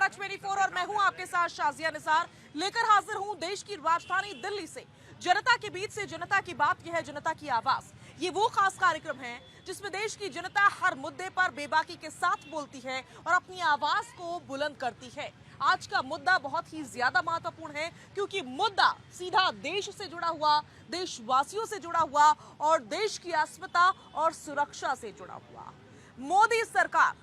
भारत 24 और मैं हूं आपके साथ शाजिया निसार लेकर हाजिर हूं देश की राजधानी दिल्ली से। जनता के बीच से जनता की बात, यह है जनता की आवाज। ये वो खास कार्यक्रम है जिसमें देश की जनता हर मुद्दे पर बेबाकी के साथ बोलती है और अपनी आवाज को बुलंद करती है। आज का मुद्दा बहुत ही ज्यादा महत्वपूर्ण है क्योंकि मुद्दा सीधा देश से जुड़ा हुआ, देशवासियों से जुड़ा हुआ और देश की अस्मिता और सुरक्षा से जुड़ा हुआ। मोदी सरकार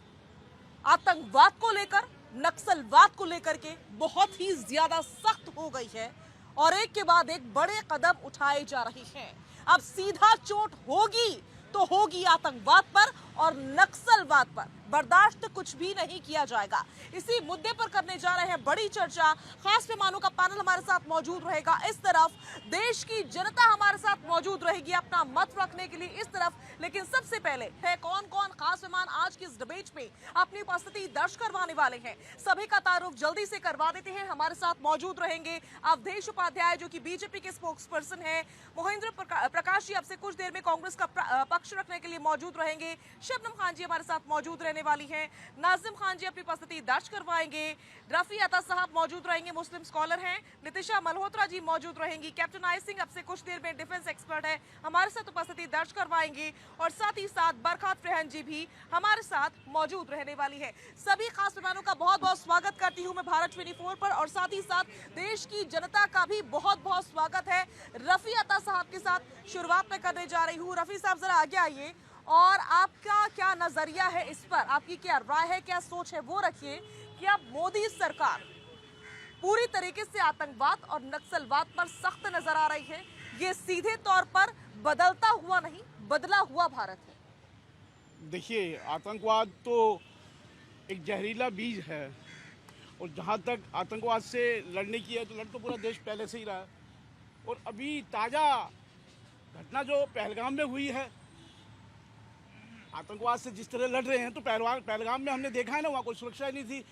आतंकवाद को लेकर, नक्सलवाद को लेकर के बहुत ही ज्यादा सख्त हो गई है और एक के बाद एक बड़े कदम उठाए जा रहे हैं। अब सीधा चोट होगी तो होगी आतंकवाद पर और नक्सलवाद पर। बर्दाश्त कुछ भी नहीं किया जाएगा। इसी मुद्दे पर करने जा रहे हैं बड़ी चर्चा। खास मेहमानों का पैनल हमारे साथ मौजूद रहेगा इस तरफ, देश की जनता हमारे साथ मौजूद रहेगी अपना मत रखने के लिए इस तरफ। लेकिन सबसे पहले है कौन कौन खास मेहमान आज की इस डिबेट में अपनी उपस्थिति दर्ज करवाने वाले हैं। सभी का तारुफ जल्दी से करवा देते हैं। हमारे साथ मौजूद रहेंगे अवधेश उपाध्याय जो कि बीजेपी के स्पोक्स पर्सन है, महेंद्र प्रकाश जी अब से कुछ देर में कांग्रेस का पक्ष रखने के लिए मौजूद रहेंगे, शबनम खान जी हमारे साथ मौजूद रहने वाली हैं, नाजिम खान जी अपनी उपस्थिति दर्ज करवाएंगे, रफी अता साहब मौजूद रहेंगे, मुस्लिम स्कॉलर हैं, नितिशा मल्होत्रा जी मौजूद रहेंगी, कैप्टन आई सिंह अब से कुछ देर में डिफेंस एक्सपर्ट है हमारे साथ उपस्थिति दर्ज करवाएंगे और साथ ही साथ बरखात फ्रेहन जी भी हमारे साथ मौजूद रहने वाली है। सभी खास मेहमानों का बहुत बहुत स्वागत करती हूँ मैं भारत 24 पर और साथ ही साथ देश की जनता का भी बहुत बहुत स्वागत है। रफी अता साहब के साथ शुरुआत में करने जा रही हूँ। रफी साहब जरा आगे आइए और आपका क्या नजरिया है इस पर, आपकी क्या राय है, क्या सोच है वो रखिए कि अब मोदी सरकार पूरी तरीके से आतंकवाद और नक्सलवाद पर सख्त नजर आ रही है। ये सीधे तौर पर बदलता हुआ नहीं, बदला हुआ भारत है। देखिए, आतंकवाद तो एक जहरीला बीज है और जहाँ तक आतंकवाद से लड़ने की है तो लड़ तो पूरा देश पहले से ही रहा है। और अभी ताज़ा घटना जो पहलगाम में हुई है, आतंकवाद से जिस तरह लड़ रहे हैं तो पहलगाम में हमने देखा है ना, वहाँ कोई सुरक्षा नहीं थी,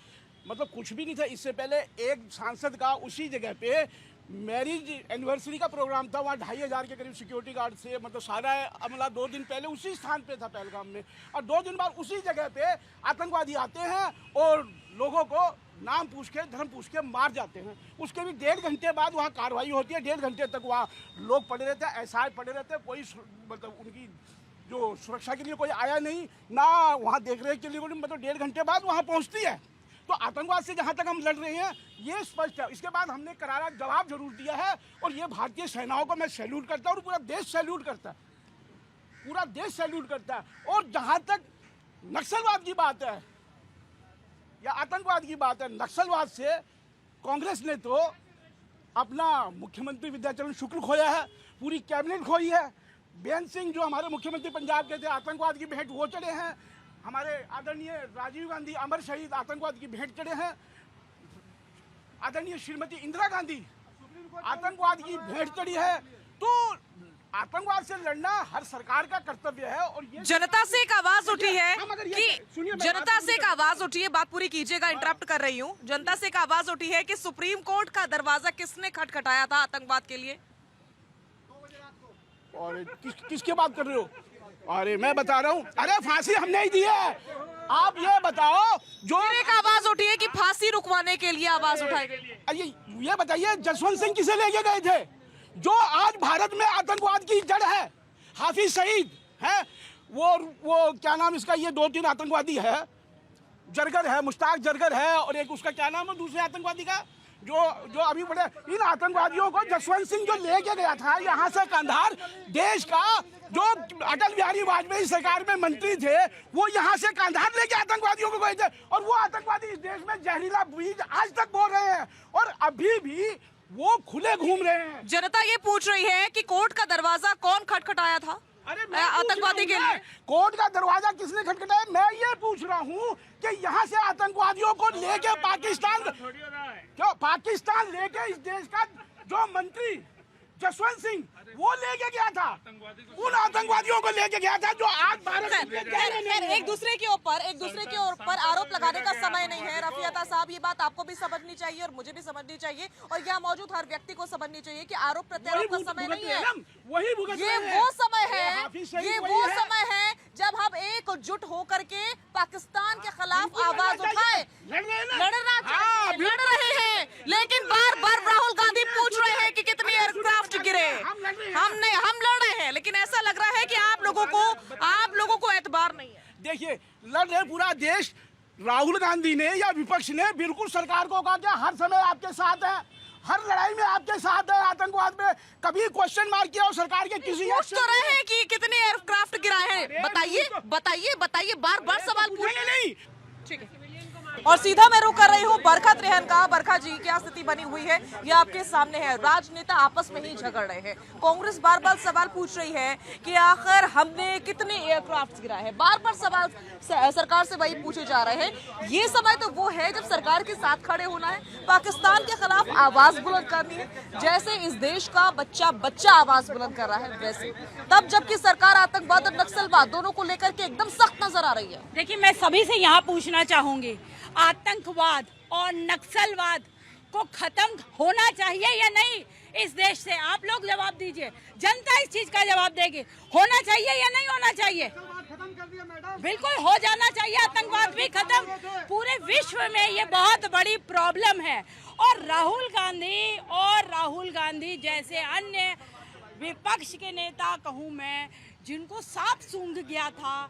मतलब कुछ भी नहीं था। इससे पहले एक सांसद का उसी जगह पे मैरिज एनिवर्सरी का प्रोग्राम था, वहाँ 2500 के करीब सिक्योरिटी गार्ड से, मतलब सारा अमला 2 दिन पहले उसी स्थान पे था पहलगाम में, और 2 दिन बाद उसी जगह पे आतंकवादी आते हैं और लोगों को नाम पूछ के, धर्म पूछ के मार जाते हैं। उसके भी 1.5 घंटे बाद वहाँ कार्रवाई होती है। 1.5 घंटे तक वहाँ लोग पड़े रहते हैं, एसआई पड़े रहते हैं, कोई मतलब उनकी जो सुरक्षा के लिए कोई आया नहीं, ना वहाँ देख रेख के लिए, मतलब 1.5 घंटे बाद वहाँ पहुँचती है। तो आतंकवाद से जहाँ तक हम लड़ रहे हैं ये स्पष्ट है। इसके बाद हमने करारा जवाब जरूर दिया है और ये भारतीय सेनाओं को मैं सैल्यूट करता हूँ और पूरा देश सैल्यूट करता है, पूरा देश सैल्यूट करता है। और जहाँ तक नक्सलवाद की बात है या आतंकवाद की बात है, नक्सलवाद से कांग्रेस ने तो अपना मुख्यमंत्री विद्याचरण शुक्ल खोया है, पूरी कैबिनेट खोई है। बेन सिंह जो हमारे मुख्यमंत्री पंजाब के थे, आतंकवाद की भेंट वो चढ़े हैं। हमारे आदरणीय राजीव गांधी अमर शहीद आतंकवाद की भेंट चढ़े हैं। आदरणीय श्रीमती इंदिरा गांधी आतंकवाद की भेंट चढ़ी है। तो आतंकवाद से लड़ना हर सरकार का कर्तव्य है। और ये जनता से एक आवाज उठी है कि जनता से एक आवाज उठी है, बात पूरी कीजिएगा, इंटरप्ट कर रही हूँ। जनता से एक आवाज उठी है कि सुप्रीम कोर्ट का दरवाजा किसने खटखटाया था आतंकवाद के लिए? और किसकी बात कर रहे हो? अरे मैं बता रहा हूँ, अरे फांसी हमने ही दी है। आप ये बताओ, जो एक आवाज उठी है कि फांसी रुकवाने के लिए आवाज उठाई गई। ये बताइए जसवंत सिंह किसे लेके गए थे? जो आज भारत में आतंकवाद की जड़ है, हाफिज सईद है, वो क्या नाम इसका, ये 2-3 आतंकवादी है, जरगर है, मुश्ताक जरगर है, और एक उसका क्या नाम है दूसरे आतंकवादी का, जो अभी बड़े, इन आतंकवादियों को जसवंत सिंह जो लेके गया था यहाँ से कंधार, देश का जो अटल बिहारी वाजपेयी सरकार में मंत्री थे, वो यहाँ से कंधार लेके आतंकवादियों को गए थे। और वो आतंकवादी इस देश में जहरीला बीज आज तक बोल रहे हैं और अभी भी वो खुले घूम रहे हैं। जनता ये पूछ रही है कि कोर्ट का दरवाजा कौन खटखटाया था आतंकवादी के लिए? कोर्ट का दरवाजा किसने खटखटाया? मैं ये पूछ रहा हूँ कि यहाँ से आतंकवादियों को लेके पाकिस्तान लेके इस देश का जो मंत्री जसवंत सिंह वो लेके गया था, उन आतंकवादियों को लेके गया था जो आज भारत में एक दूसरे के ऊपर आरोप लगाने का समय नहीं है। रफी अता साहब, ये बात आपको भी समझनी चाहिए और मुझे भी समझनी चाहिए और यहाँ मौजूद हर व्यक्ति को समझनी चाहिए कि आरोप प्रत्यारोप का समय नहीं है। ये वो समय है जब हम एकजुट होकर के पाकिस्तान के खिलाफ आवाज उठाए, लड़ना चाहिए। लेकिन बार बार राहुल गांधी पूछ रहे हैं कि कितने एयरक्राफ्ट गिरे। हम लड़ रहे हैं, लेकिन ऐसा लग रहा है कि आप लोगों को एतबार नहीं है। देखिए, लड़ रहे पूरा देश। राहुल गांधी ने या विपक्ष ने बिल्कुल सरकार को कहा कि हर समय आपके साथ है, हर लड़ाई में आपके साथ है। आतंकवाद में कभी क्वेश्चन मार्क किया और सरकार के किसी पूछ तो रहे हैं कि कितने एयरक्राफ्ट गिराए हैं, बताइए, बार सवाल पूछ नहीं। ठीक है, और सीधा मैं रुख कर रही हूँ बरखा त्रेहन का। बरखा जी, क्या स्थिति बनी हुई है ये आपके सामने है। राजनेता आपस में ही झगड़ रहे हैं। कांग्रेस बार बार सवाल पूछ रही है कि आखिर हमने कितने एयरक्राफ्ट गिराए हैं। बार बार सवाल सरकार से वही पूछे जा रहे हैं। ये समय तो वो है जब सरकार के साथ खड़े होना है, पाकिस्तान के खिलाफ आवाज बुलंद करनी है, जैसे इस देश का बच्चा आवाज बुलंद कर रहा है वैसे। तब जबकि सरकार आतंकवाद और नक्सलवाद दोनों को लेकर के एकदम सख्त नजर आ रही है। देखिए, मैं सभी से यहाँ पूछना चाहूंगी, आतंकवाद और नक्सलवाद को खत्म होना चाहिए या नहीं इस देश से? आप लोग जवाब दीजिए, जनता इस चीज का जवाब देगी। होना चाहिए या नहीं होना चाहिए? बिल्कुल हो जाना चाहिए, आतंकवाद भी खत्म। पूरे विश्व में ये बहुत बड़ी प्रॉब्लम है। और राहुल गांधी जैसे अन्य विपक्ष के नेता कहूँ मैं, जिनको सांप सूंघ गया था,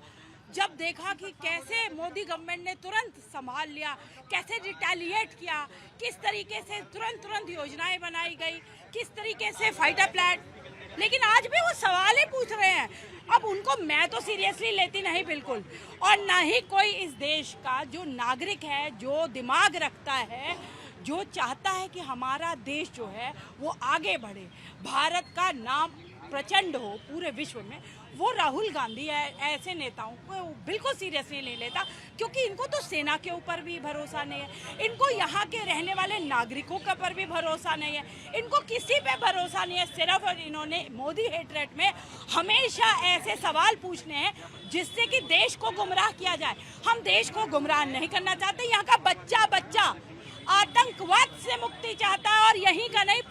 जब देखा कि कैसे मोदी गवर्नमेंट ने तुरंत संभाल लिया, कैसे रिटेलिएट किया, किस तरीके से तुरंत योजनाएं बनाई गई, किस तरीके से फाइटर प्लान, लेकिन आज भी वो सवाल ही पूछ रहे हैं। अब उनको मैं तो सीरियसली लेती नहीं बिल्कुल, और ना ही कोई इस देश का जो नागरिक है, जो दिमाग रखता है, जो चाहता है कि हमारा देश जो है वो आगे बढ़े, भारत का नाम प्रचंड हो पूरे विश्व में, वो राहुल गांधी ऐसे नेताओं को बिल्कुल सीरियसली नहीं लेता। क्योंकि इनको तो सेना के ऊपर भी भरोसा नहीं है, इनको यहाँ के रहने वाले नागरिकों के ऊपर भी भरोसा नहीं है, इनको किसी पे भरोसा नहीं है। सिर्फ इन्होंने मोदी हेटरेट में हमेशा ऐसे सवाल पूछने हैं जिससे कि देश को गुमराह किया जाए। हम देश को गुमराह नहीं करना चाहते। यहाँ का बच्चा आतंकवाद से मुक्ति चाहता है, और यहीं का नहीं,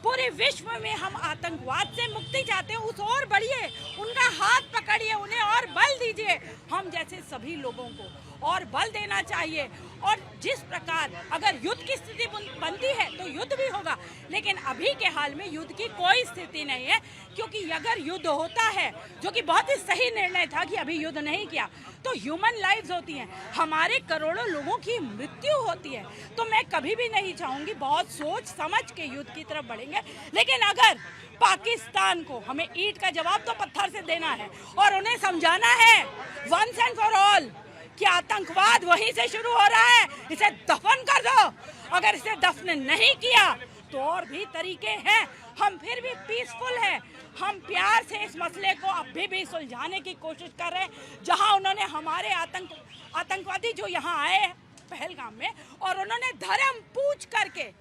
पूरे विश्व में हम आतंकवाद से मुक्ति चाहते हैं। उस और बढ़िए, उनका हाथ पकड़िए, उन्हें और बल दीजिए। हम जैसे सभी लोगों को और बल देना चाहिए। और जिस प्रकार अगर युद्ध की स्थिति बनती है तो युद्ध भी होगा, लेकिन अभी के हाल में युद्ध की कोई स्थिति नहीं है। क्योंकि अगर युद्ध होता है, जो कि बहुत ही सही निर्णय था कि अभी युद्ध नहीं किया, तो ह्यूमन लाइव्स होती हैं, हमारे करोड़ों लोगों की मृत्यु होती है। तो मैं कभी भी नहीं चाहूंगी, बहुत सोच समझ के युद्ध की तरफ बढ़ेंगे। लेकिन अगर पाकिस्तान को हमें ईंट का जवाब तो पत्थर से देना है, और उन्हें समझाना है वंस एंड फॉर ऑल कि आतंकवाद वहीं से शुरू हो रहा है, इसे दफन कर दो। अगर इसे दफन नहीं किया तो और भी तरीके हैं। हम फिर भी पीसफुल हैं, हम प्यार से इस मसले को अभी भी सुलझाने की कोशिश कर रहे हैं। जहां उन्होंने हमारे आतंकवादी जो यहाँ आए हैं पहलगाम में, और उन्होंने धर्म पूछ करके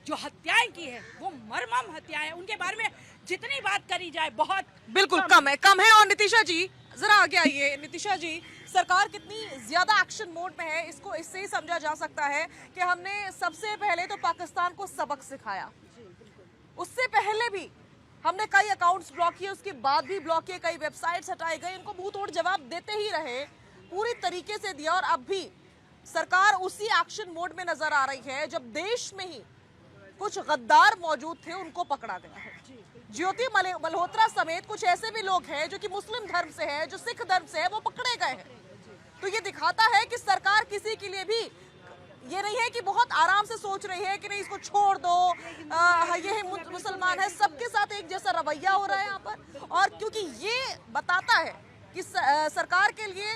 जो हत्याएं की है, वो मर्मम हत्याएं, उनके बारे में जितनी बात करी जाए बहुत बिल्कुल कम है। और नितिशा जी जरा आगे आइए। नितिशा जी, सरकार कितनी ज्यादा एक्शन मोड में है, इसको इससे ही समझा जा सकता है कि हमने सबसे पहले तो पाकिस्तान को सबक सिखाया। उससे पहले भी हमने कई अकाउंट्स ब्लॉक किए, उसके बाद भी ब्लॉक किए, कई वेबसाइट्स हटाए गए, इनको मुंह तोड़ जवाब देते ही रहे, पूरी तरीके से दिया। और अब भी सरकार उसी एक्शन मोड में नजर आ रही है जब देश में ही कुछ गद्दार मौजूद थे, उनको पकड़ा गया है। ज्योति मल्होत्रा समेत कुछ ऐसे भी लोग हैं जो कि मुस्लिम धर्म से हैं, जो सिख धर्म से हैं, वो पकड़े गए हैं। तो ये दिखाता है कि सरकार किसी के लिए भी ये नहीं है कि बहुत आराम से सोच रही है कि नहीं इसको छोड़ दो, ये मुसलमान है, सबके साथ एक जैसा रवैया हो रहा है यहाँ पर। और क्योंकि ये बताता है कि सरकार के लिए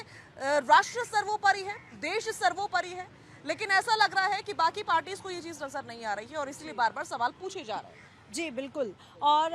राष्ट्र सर्वोपरि है, देश सर्वोपरि है, लेकिन ऐसा लग रहा है कि बाकी पार्टीज को ये चीज नजर नहीं आ रही है और इसलिए बार बार सवाल पूछे जा रहे हैं। जी बिल्कुल। और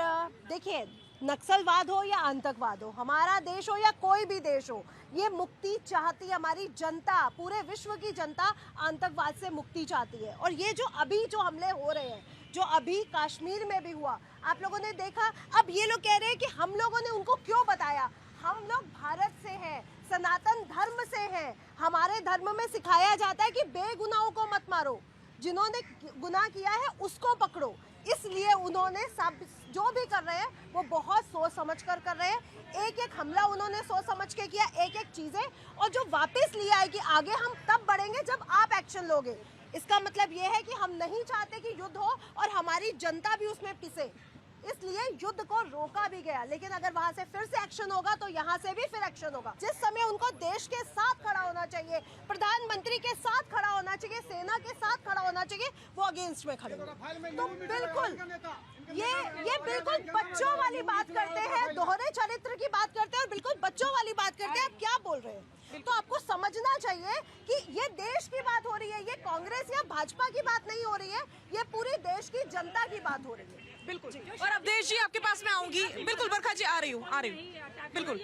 देखिए, नक्सलवाद हो या आतंकवाद हो, हमारा देश हो या कोई भी देश हो, ये मुक्ति चाहती है। हमारी जनता, पूरे विश्व की जनता आतंकवाद से मुक्ति चाहती है। और ये जो अभी जो हमले हो रहे हैं, जो अभी कश्मीर में भी हुआ, आप लोगों ने देखा। अब ये लोग कह रहे हैं कि हम लोगों ने उनको क्यों बताया। हम लोग भारत से हैं, सनातन धर्म से हैं। हमारे धर्म में सिखाया जाता है कि बेगुनाहों को मत मारो, जिन्होंने गुनाह किया है उसको पकड़ो। इसलिए उन्होंने सब जो भी कर रहे हैं वो बहुत सोच समझ कर रहे हैं। एक एक हमला उन्होंने सोच समझ के किया, एक एक चीजें, और जो वापस लिया है कि आगे हम तब बढ़ेंगे जब आप एक्शन लोगे। इसका मतलब ये है कि हम नहीं चाहते कि युद्ध हो और हमारी जनता भी उसमें पिसे, इसलिए युद्ध को रोका भी गया। लेकिन अगर वहां से फिर से एक्शन होगा तो यहाँ से भी फिर एक्शन होगा। जिस समय उनको देश के साथ खड़ा होना चाहिए, प्रधानमंत्री के साथ खड़ा होना चाहिए, सेना के साथ खड़ा होना चाहिए, वो अगेंस्ट में खड़े होंगे। तो बिल्कुल ये बिल्कुल बच्चों वाली बात करते हैं, दोहरे चरित्र की बात करते हैं और बिल्कुल बच्चों वाली बात करते हैं। आप क्या बोल रहे हैं? तो आपको समझना चाहिए कि ये देश की बात हो रही है, ये कांग्रेस या भाजपा की बात नहीं हो रही है, ये पूरी देश की जनता की बात हो रही है। बिल्कुल। और अवधेश जी आपके पास मैं आऊंगी। बिल्कुल बरखा जी, आ रही हूँ बिल्कुल।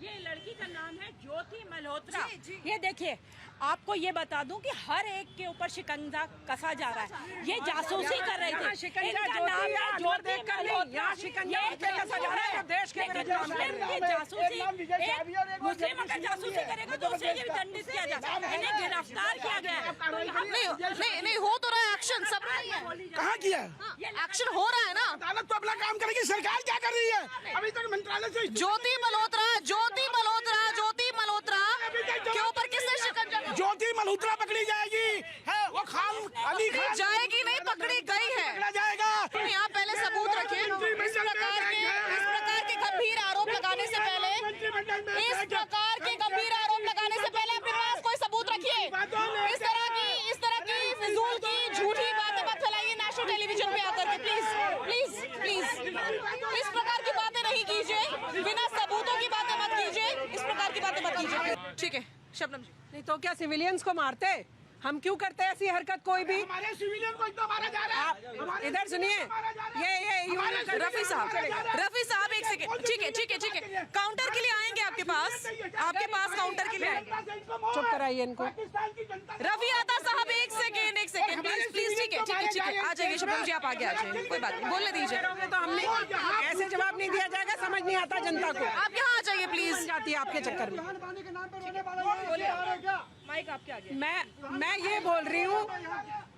ये लड़की का नाम है ज्योति मल्होत्रा। ये देखिए, आपको ये बता दूं कि हर एक के ऊपर शिकंजा कसा जा रहा है। ये जासूसी कर रहे थे। इनका नाम है ज्योति मल्होत्रा। मुस्लिम अगर जासूसी करेगा तो उसे भी दंडित किया जाता है। इन्हें गिरफ्तार किया गया है। नहीं हो तो रहा है एक्शन, सब रही है। कहाँ किया एक्शन हो रहा है ना। अदालत तो अपना काम करेगी, सरकार क्या कर रही है? अभी तक मंत्रालय से ज्योति मल्होत्रा के ऊपर किसने शिकंजा? ज्योति मल्होत्रा पकड़ी जाएगी है, वो खान अली खान जाएगी नहीं, पकड़ी गई है। पकड़ा जाएगा। यहाँ पहले सबूत रखिए। इस प्रकार के गंभीर आरोप लगाने से पहले अपने पास कोई सबूत रखिए। इस तरह की फिजूल की झूठी बातें मत फैलाइए नेशनल टेलीविजन पे आकर के। प्लीज इस प्रकार की बातें नहीं कीजिए, बिना सबूतों की बातें मत कीजिए, इस प्रकार की बातें मत कीजिए। ठीक है शबनम जी। नहीं तो क्या सिविलियंस को मारते? हम क्यों करते हैं ऐसी हरकत? कोई भी हमारे सिविलियन को इतना मारा जा रहा है। इधर सुनिए, ये रफी साहब एक सेकंड। ठीक है काउंटर के लिए आएंगे आपके पास काउंटर के लिए आएंगे। चुप कराइए इनको। रफी आता साहब एक सेकंड प्लीज। ठीक है आ जाइए शबनम जी, आप आगे आ जाइए, कोई बात नहीं, बोलने दीजिए। तो हमने ऐसे जवाब नहीं दिया जाएगा, समझ नहीं आता जनता को। आप यहाँ आ जाइए प्लीज। जाती है आपके चक्कर में। माइक आपके आगे। मैं ये बोल रही हूँ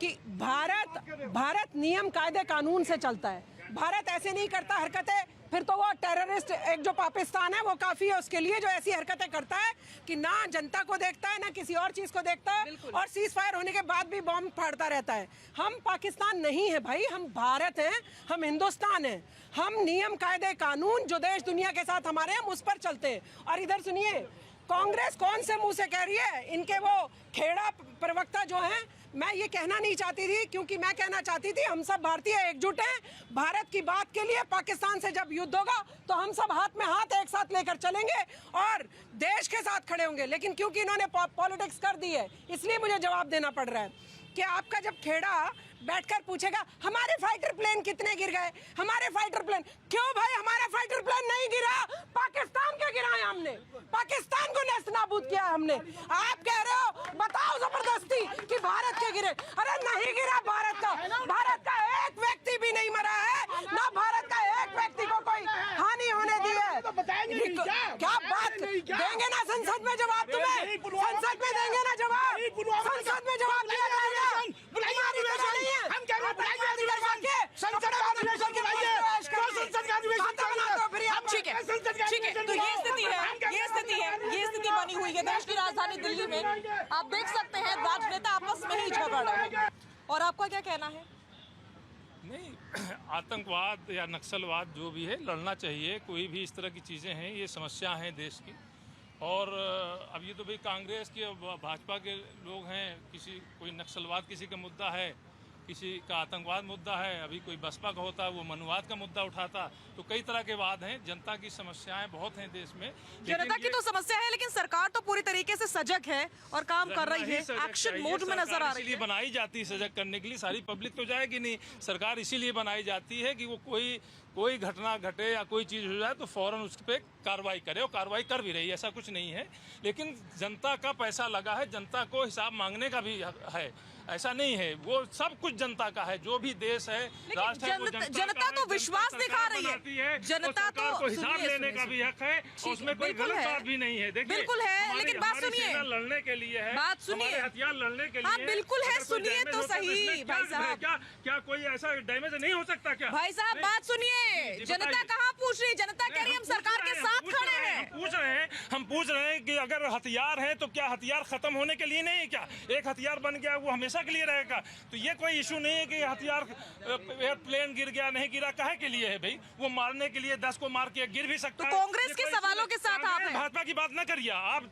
कि भारत नियम कायदे कानून से चलता है। भारत ऐसे नहीं करता हरकतें, फिर तो वो टेररिस्ट एक जो पाकिस्तान है वो काफी है उसके लिए, जो ऐसी हरकतें करता है कि ना जनता को देखता है ना किसी और चीज को देखता है, और सीज फायर होने के बाद भी बॉम्ब फाड़ता रहता है। हम पाकिस्तान नहीं है भाई, हम भारत हैं, हम हिंदुस्तान हैं। हम नियम कायदे कानून जो देश दुनिया के साथ हमारे हैं उस पर चलते हैं। और इधर सुनिए, कांग्रेस कौन से मुंह से कह रही है? इनके वो खेड़ा प्रवक्ता जो हैं, मैं ये कहना नहीं चाहती थी, क्योंकि मैं कहना चाहती थी हम सब भारतीय एकजुट हैं भारत की बात के लिए। पाकिस्तान से जब युद्ध होगा तो हम सब हाथ में हाथ एक साथ लेकर चलेंगे और देश के साथ खड़े होंगे। लेकिन क्योंकि इन्होंने पॉलिटिक्स कर दी है, इसलिए मुझे जवाब देना पड़ रहा है कि आपका जब खेड़ा बैठकर पूछेगा हमारे फाइटर प्लेन कितने गिर गए, हमारे फाइटर प्लेन, क्यों भाई हमारा फाइटर प्लेन नहीं गिरा? पाकिस्तान के गिराए हमने, पाकिस्तान को नेस्त नाबूद किया हमने। आप कह रहे हो बताओ जबरदस्ती कि भारत के गिरे। अरे नहीं गिरा भारत का एक व्यक्ति भी नहीं मरा है, ना भारत का एक व्यक्ति को कोई हानि होने दी है। क्या बात देंगे ना संसद में जवाब? तुम्हें संसद में देंगे ना जवाब? संसद में जवाब दिया जाएगा। हम क्या संसद का अधिवेशन बुलाइए, संसद का अधिवेशन ठीक है। तो ये स्थिति बनी हुई है देश की राजधानी दिल्ली में। आप देख सकते हैं राजनेता आपस में ही झगड़ रहे हैं। और आपका क्या कहना है? नहीं, आतंकवाद या नक्सलवाद जो भी है लड़ना चाहिए। कोई भी इस तरह की चीज़ें हैं, ये समस्या हैं देश की। और अब ये तो भाई कांग्रेस के भाजपा के लोग हैं, कोई नक्सलवाद किसी का मुद्दा है, किसी का आतंकवाद मुद्दा है, अभी कोई बसपा का होता वो मनुवाद का मुद्दा उठाता। तो कई तरह के वाद हैं, जनता की समस्याएं बहुत हैं देश में। जनता की तो समस्या है, लेकिन सरकार तो पूरी तरीके से सजग है और काम कर रही है, एक्शन मोड में नजर आ रही है। इसीलिए बनाई जाती है सजग करने के लिए। सारी पब्लिक तो जाएगी नहीं, सरकार इसीलिए बनाई जाती है कि वो कोई घटना घटे या कोई चीज़ हो जाए तो फौरन उस पर कार्रवाई करे, और कार्रवाई कर भी रही है, ऐसा कुछ नहीं है। लेकिन जनता का पैसा लगा है, जनता को हिसाब मांगने का भी है, ऐसा नहीं है। वो सब कुछ जनता का है, जो भी देश है, राष्ट्र है, वो जनता तो विश्वास दिखा रही है। जनता तो हिसाब लेने का भी हक है, उसमें कोई गलत बात भी नहीं है। देखिए, बिल्कुल है, लेकिन बात सुनिए, लड़ने के लिए है, बात सुनिए, हथियार लड़ने के लिए। हाँ बिल्कुल है, सुनिए तो सही भाई साहब। क्या कोई ऐसा डैमेज नहीं हो सकता क्या? भाई साहब बात सुनिए, जनता कहाँ पूछ रही है? जनता कह रही है हम सरकार के साथ खड़े हैं। पूछ रहे हैं, हम पूछ रहे हैं कि अगर हथियार है तो क्या हथियार खत्म होने के लिए नहीं है क्या? एक हथियार बन गया वो हमेशा के लिए रहेगा? तो ये कोई इशू नहीं है कि हथियार एयरप्लेन गिर गया नहीं गिरा, काहे के लिए है भाई? वो मारने के लिए 10 को मार के गिर भी सकता है। तो कांग्रेस के सवालों के साथ आप हैं। भाजपा की बात न करिए, आप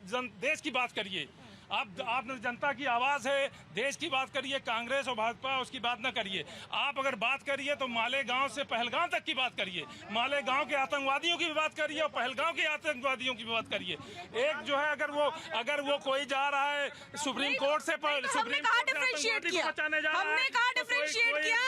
देश की बात करिए। आप जनता की आवाज है, देश की बात करिए। कांग्रेस और भाजपा उसकी बात न करिए। आप अगर बात करिए तो मालेगांव से पहलगांव तक की बात करिए, मालेगांव के आतंकवादियों की भी बात करिए और पहलगांव के आतंकवादियों की भी बात करिए। एक जो है अगर वो कोई जा रहा है सुप्रीम कोर्ट से हमने कहा डिफरेंशिएट किया, हमने कहा डिफरेंशिएट किया,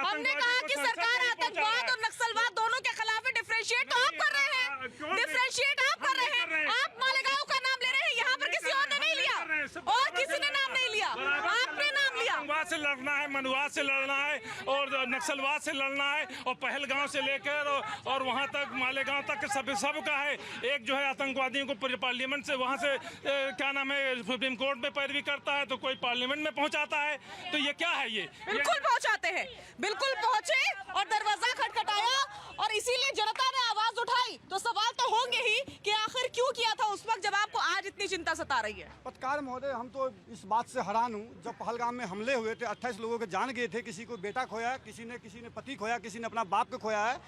हमने कहा कि सरकार आतंकवाद और नक्सलवाद दोनों के खिलाफ है। डिफरेंशिएट तो आप कर रहे हैं, डिफरेंशिएट आप कर रहे हैं। आप मालेगांव का नाम ले रहे हैं, यहाँ पर किसी और ने नहीं लिया और किसी ने नाम नहीं लिया, आपने नाम लिया। आतंकवाद से लड़ना है, मनुवाद से लड़ना है और नक्सलवाद से लड़ना है और पहलगांव से लेकर और वहां तक मालेगांव तक सब का है। एक जो है आतंकवादियों को पार्लियामेंट से वहां से क्या नाम है सुप्रीम कोर्ट में पैरवी करता है तो कोई पार्लियामेंट में पहुंचाता है। तो ये क्या है? ये बिल्कुल पहुंचाते हैं, बिल्कुल पहुंचे और दरवाजा खटखटाया और इसीलिए जनता ने आवाज उठाई। तो सवाल तो होंगे ही कि आखिर क्यों किया था उस वक्त जब आपको आज इतनी चिंता सता रही है। पत्रकार महोदय, हम तो इस बात से हैरान हूँ, जब पहलगाम में हमले हुए थे 28 लोगों के जान गए थे, किसी को बेटा खोया, किसी ने पति खोया, किसी ने अपना बाप को खोया है।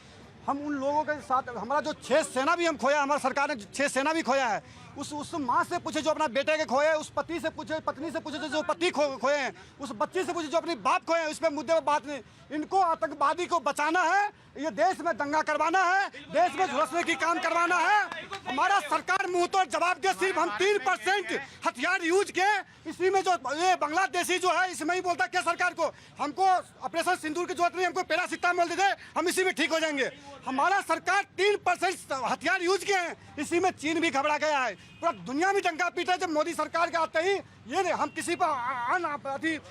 हम उन लोगों के साथ, हमारा जो 6 सेना भी हम खोया, हमारी सरकार ने 6 सेना भी खोया है। उस माँ से पूछे जो अपना बेटे के खोए, उस पति से पूछे, पत्नी से पूछे जो पति खोए हैं, उस बच्ची से पूछे जो अपनी बाप खोए हैं। इस पे मुद्दे पर बात नहीं। इनको आतंकवादी को बचाना है, ये देश में दंगा करवाना है, देश में झुलसने की काम करवाना है। हमारा सरकार मुंह तो जवाब दे। सिर्फ हम 3% हथियार यूज किए, इसी में जो ये बांग्लादेशी जो है इसमें ही बोलता क्या सरकार को हमको ऑपरेशन सिंदूर की जरूरत नहीं, हमको पैरासिटामोल दे दे, हम इसी में ठीक हो जाएंगे। हमारा सरकार 3% हथियार यूज किए हैं, इसी में चीन भी घबरा गया है। पूरा दुनिया में दंगा पीटा। जब मोदी सरकार के आते ही ये हम किसी पर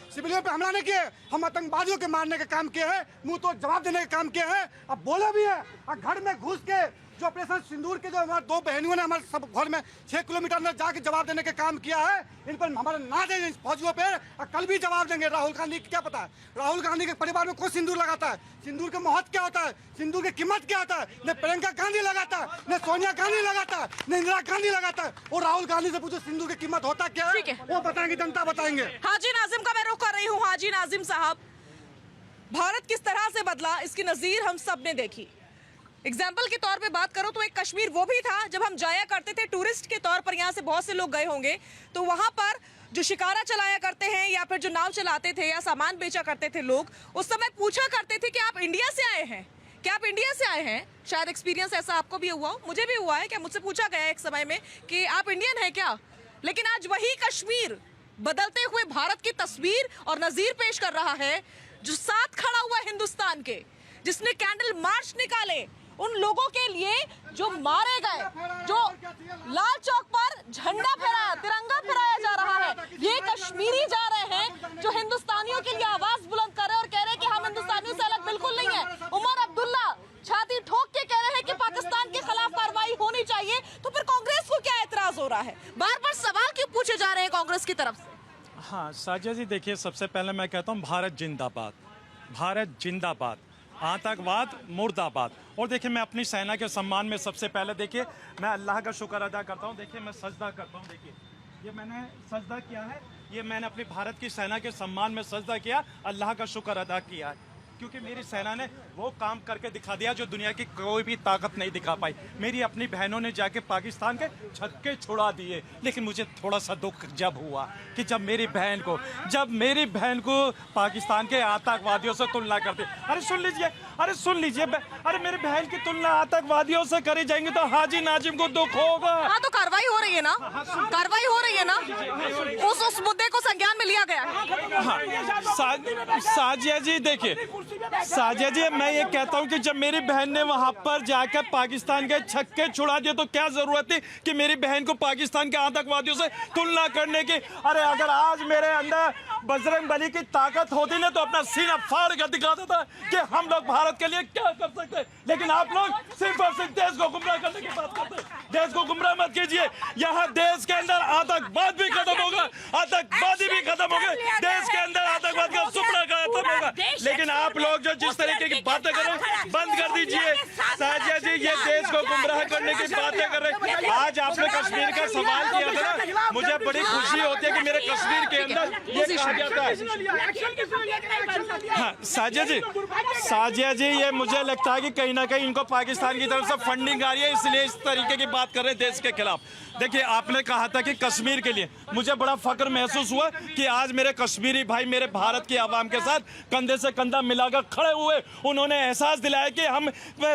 सिविलियन पे हमला नहीं किए, हम आतंकवादियों के मारने का काम किए हैं, मुंह तो जवाब देने का काम किए हैं। अब बोले भी है, घर में घुस के जो ऑपरेशन सिंदूर के जो हमारे 2 बहनियों ने हमारे सब घर में 6 किलोमीटर में जाके जवाब देने का काम किया है, इन पर हमारे ना दे फौजियों पे। और कल भी जवाब देंगे। राहुल गांधी क्या पता है? राहुल गांधी के परिवार में कौन सिंदूर लगाता है? सिंदूर का महत्व क्या होता है? सिंदूर की कीमत क्या होता है? न प्रियंका गांधी लगाता है, न सोनिया गांधी लगाता है, न इंदिरा गांधी लगाता है। और राहुल गांधी से पूछो सिंदूर की कीमत होता क्या है, वो बताएंगे, जनता बताएंगे। हाजी नाजिम का मैं रुख कर रही हूँ। हाजी नाजिम साहब, भारत किस तरह से बदला इसकी नजीर हम सब ने देखी। एग्जाम्पल के तौर पे बात करो तो एक कश्मीर वो भी था जब हम जाया करते थे टूरिस्ट के तौर पर, यहाँ से बहुत से लोग गए होंगे, तो वहां पर जो शिकारा चलाया करते हैं या फिर जो नाव चलाते थे या सामान बेचा करते थे लोग, उस समय पूछा करते थे कि आप इंडिया से आए हैं, क्या आप इंडिया से आए हैं? शायद एक्सपीरियंस ऐसा आपको भी हुआ हो, मुझे भी हुआ है। क्या मुझसे पूछा गया एक समय में कि आप इंडियन हैं क्या? लेकिन आज वही कश्मीर बदलते हुए भारत की तस्वीर और नजीर पेश कर रहा है, जो साथ खड़ा हुआ हिंदुस्तान के, जिसने कैंडल मार्च निकाले उन लोगों के लिए जो मारे गए, जो लाल चौक पर झंडा फहराया, तिरंगा फहराया जा रहा है। ये कश्मीरी जा रहे हैं जो हिंदुस्तानियों के लिए आवाज बुलंद कर रहे हैं और कह रहे हैं कि हम हिंदुस्तानियों से अलग बिल्कुल नहीं है। उमर अब्दुल्ला छाती ठोक के कह रहे हैं कि पाकिस्तान के खिलाफ कार्रवाई होनी चाहिए। तो फिर कांग्रेस को क्या एतराज हो रहा है? बार बार सवाल क्यों पूछे जा रहे हैं कांग्रेस की तरफ से? हाँ साजिया जी, देखिए सबसे पहले मैं कहता हूँ भारत जिंदाबाद, भारत जिंदाबाद, आतंकवाद मुर्दाबाद। और देखिए मैं अपनी सेना के सम्मान में सबसे पहले देखिए मैं अल्लाह का शुक्र अदा करता हूँ। देखिए मैं सजदा करता हूँ, देखिए ये मैंने सजदा किया है, ये मैंने अपनी भारत की सेना के सम्मान में सजदा किया, अल्लाह का शुक्र अदा किया है, क्योंकि मेरी सेना ने वो काम करके दिखा दिया जो दुनिया की कोई भी ताकत नहीं दिखा पाई। मेरी अपनी बहनों ने जाके पाकिस्तान के छक्के छुड़ा दिए। लेकिन मुझे थोड़ा सा दुख जब हुआ कि जब मेरी बहन को पाकिस्तान के आतंकवादियों से तुलना करते। अरे सुन लीजिए, अरे मेरी बहन की तुलना आतंकवादियों से करी जाएंगे तो हाजी नाजिम को दुख होगा। हाँ तो कार्रवाई हो रही है ना, कार्रवाई हो रही है ना, उस मुद्दे को संज्ञान में लिया गया है। हाँ साजिया जी, देखिए साजिया जी, मैं ये कहता हूँ कि जब मेरी बहन ने वहां पर जाकर पाकिस्तान के छक्के छुड़ा दिए तो क्या जरूरत थी कि मेरी बहन को पाकिस्तान के आतंकवादियों से तुलना करने की? अरे अगर आज मेरे अंदर बजरंग बली की ताकत होती ना तो अपना सीना फाड़ कर दिखा देता कि हम लोग भारत के लिए क्या कर सकते हैं। लेकिन आप लोग सिर्फ और सिर्फ देश को गुमराह करने की बात करते हैं। देश को गुमराह मत कीजिए। यहाँ देश के अंदर आतंकवाद भी खत्म होगा, आतंकवादी भी खत्म होंगे, देश के अंदर आतंकवाद का सुपना खत्म होगा। लेकिन आप लोग जो जिस तरीके की बातें कर रहे हैं बंद कर दीजिए। साजिया जी, ये देश को गुमराह करने की बातें कर रहे हैं। आज आपने कश्मीर का सवाल किया था ना, मुझे बड़ी खुशी होती है कि मेरे कश्मीर के अंदर ये कहा जाता है। हाँ, साजिया जी, ये मुझे लगता है कि कहीं ना कहीं इनको पाकिस्तान की तरफ से फंडिंग आ रही है, इसलिए इस तरीके की बात कर रहे हैं देश के खिलाफ। देखिए, आपने कहा था कि कश्मीर के लिए मुझे बड़ा फख्र महसूस हुआ कि आज मेरे कश्मीरी भाई मेरे भारत की आवाम के साथ कंधे से कंधा मिलाकर खड़े हुए। उन्होंने एहसास दिलाया कि हम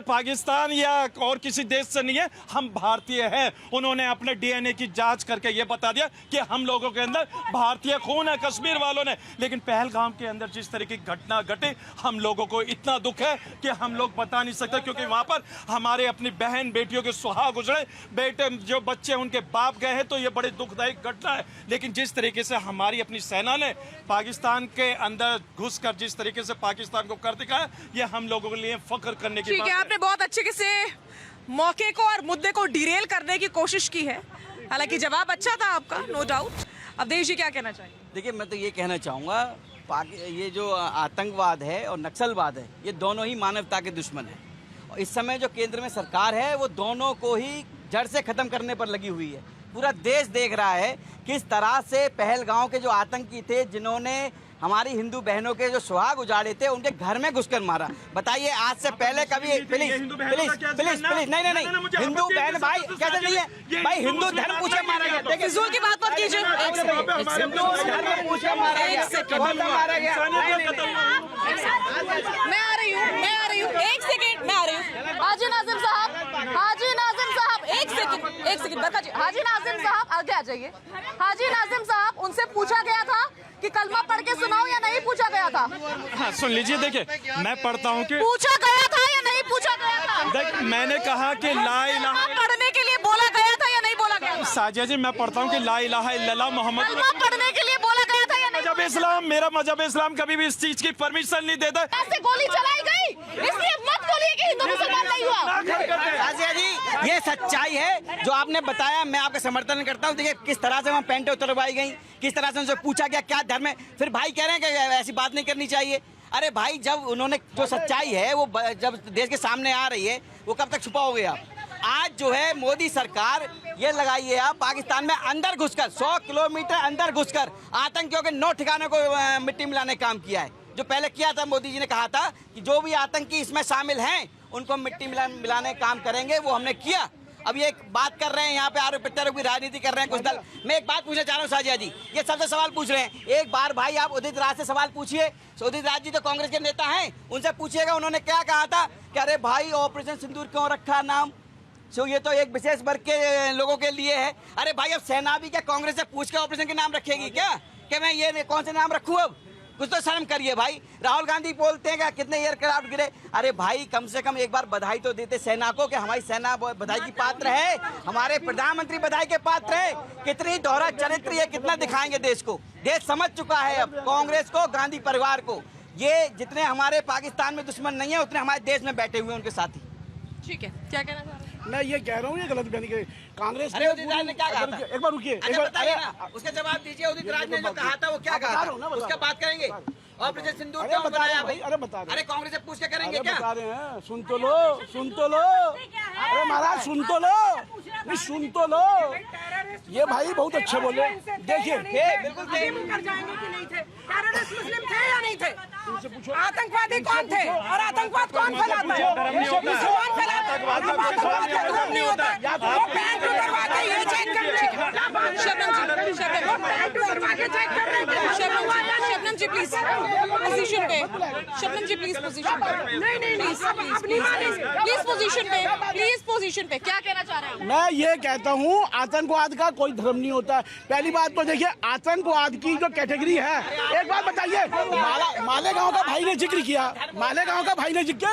पाकिस्तान या और किसी देश से नहीं है, हम भारतीय हैं। उन्होंने अपने डीएनए की जांच करके ये बता दिया कि हम लोगों के अंदर भारतीय खून है, कश्मीर वालों ने। लेकिन पहलगाम के अंदर जिस तरह की घटना घटी, हम लोगों को इतना दुख है कि हम लोग बता नहीं सकते, क्योंकि वहां पर हमारे अपनी बहन बेटियों के सुहाग गुजरे, बेटे जो बच्चे उनके बाप गए हैं, तो ये बड़ी दुखदायी घटना है। लेकिन जिस तरीके से हमारी अपनी सेना ने पाकिस्तान के अंदर घुसकर जिस तरीके से पाकिस्तान को कर दिखाया, ये हम लोगों के लिए फख्र करने की बात है। आपने बहुत अच्छे से मौके को और मुद्दे को डिरेल करने की कोशिश की है, हालांकि जवाब अच्छा था आपका, नो डाउट। अवधेश जी क्या कहना चाहिए? देखिए, मैं तो ये कहना चाहूँगा, ये जो आतंकवाद है और नक्सलवाद है, ये दोनों ही मानवता के दुश्मन है। और इस समय जो केंद्र में सरकार है, वो दोनों को ही जड़ से ख़त्म करने पर लगी हुई है। पूरा देश देख रहा है किस तरह से पहलगांव के जो आतंकी थे, जिन्होंने हमारी हिंदू बहनों के जो सुहाग उजाड़े थे, उनके घर में घुसकर मारा। बताइए, आज से पहले कभी प्लीज नहीं, हिंदू बहन भाई कैसे नहीं है भाई, हिंदू धर्म पूछे मारा गया। देखिए, फिजूल की बात मत कीजिए। हिंदू धर्म पूछे मारा गया। मैं आ रही हूँ, एक सेकेंड, मैं आ रही हूँ। हाजी नाजिम साहब, एक सेकेंड बरखा जी। हाजी नाजिम साहब आगे आ जाइए। हाजी नाजिम साहब, उनसे पूछा गया था कि कलमा पढ़ के सुनाओ या नहीं पूछा गया था? हाँ, सुन लीजिए। देखिए, मैं पढ़ता हूँ कि पूछा गया था या नहीं पूछा गया था? देख, मैंने कहा कि ला इलाहा पढ़ने के लिए बोला गया था या नहीं बोला गया? साजिया जी, मैं पढ़ता हूँ कि ला इलाहा इल्लल्लाह मोहम्मद पढ़ने के लिए बोला गया था या नहीं? मजहब इस्लाम, मेरा मजहब इस्लाम कभी भी इस चीज की परमिशन नहीं देता। ऐसे गोली चलाई गई, इसलिए मत बोलिए कि हिंदू मुसलमान नहीं हुआ। राजिया जी, ये सच्चाई है जो आपने बताया, मैं आपका समर्थन करता हूँ। देखिए, किस तरह से वहाँ पेंटें उतरवाई गई, किस तरह से उनसे पूछा गया क्या धर्म है, फिर भाई कह रहे हैं कि ऐसी बात नहीं करनी चाहिए। अरे भाई, जब उन्होंने जो सच्चाई है वो जब देश के सामने आ रही है, वो कब तक छुपाओगे आप? आज जो है मोदी सरकार ये लगाई है, आप पाकिस्तान में अंदर घुसकर 100 किलोमीटर अंदर घुसकर आतंकियों के 9 ठिकानों को मिट्टी मिलाने का काम किया है। जो पहले किया था, मोदी जी ने कहा था कि जो भी आतंकी इसमें शामिल हैं उनको मिट्टी मिलाने का काम करेंगे, वो हमने किया। अब ये एक बात कर रहे हैं, यहाँ पे आरोप प्रत्यारोप की राजनीति कर रहे हैं कुछ दल। मैं एक बात पूछना चाह रहा हूँ साजिया जी, ये सबसे सवाल पूछ रहे हैं। एक बार भाई आप उदित राज से सवाल पूछिए। उदित राज जी तो कांग्रेस के नेता हैं, उनसे पूछिएगा उन्होंने क्या कहा था कि अरे भाई, ऑपरेशन सिंदूर क्यों रखा नाम, सो ये तो एक विशेष वर्ग के लोगों के लिए है। अरे भाई, अब सेना भी क्या कांग्रेस से पूछ के ऑपरेशन के नाम रखेगी क्या, कि मैं ये कौन से नाम रखूँ? अब कुछ तो शर्म करिए भाई। राहुल गांधी बोलते हैं कि कितने एयरक्राफ्ट गिरे। अरे भाई, कम से कम एक बार बधाई तो देते सेना को कि हमारी सेना बधाई की पात्र है, हमारे प्रधानमंत्री बधाई के पात्र है। कितनी दोहरा चरित्र ये, कितना दिखाएंगे देश को। देश समझ चुका है अब कांग्रेस को, गांधी परिवार को। ये जितने हमारे पाकिस्तान में दुश्मन नहीं है, उतने हमारे देश में बैठे हुए उनके साथी। ठीक है, क्या कहना चाह रहे हैं? मैं ये कह रहा हूँ, ये गलत बयानी कांग्रेस। अरे उदित राज ने क्या कहा था? एक बार रुकिए, एक बार बताइए ना, उसका जवाब दीजिए। उदित राज ने जो कहा था वो क्या कहा था, उसका बात करेंगे। ऑपरेशन सिंदूर क्यों बनाया भाई? अरे बता रहे, अरे कांग्रेस से पूछ के करेंगे क्या? बता रहे हैं, सुन तो लो। अरे महाराज, सुन तो लो। ये भाई बहुत अच्छे बोले। देखिए, बिल्कुल मुस्लिम थे या नहीं थे? आतंकवादी कौन थे और आतंकवाद कौन फैलाता है? मुसलमान फैलाता है। धर्म नहीं होता, वो पैंट उतरवा के ये चेक कर रहे हैं। शबनम जी प्लीज पोजीशन पे। शबनम जी प्लीज पोजीशन पे। प्लीज पोजीशन पे। क्या कहना चाह रहे हैं? मैं ये कहता हूँ, आतंकवाद का कोई धर्म नहीं होता। पहली बात तो देखिए, आतंकवाद की जो कैटेगरी है, एक बात बताइए, मालेगांव का भाई ने जिक्र किया,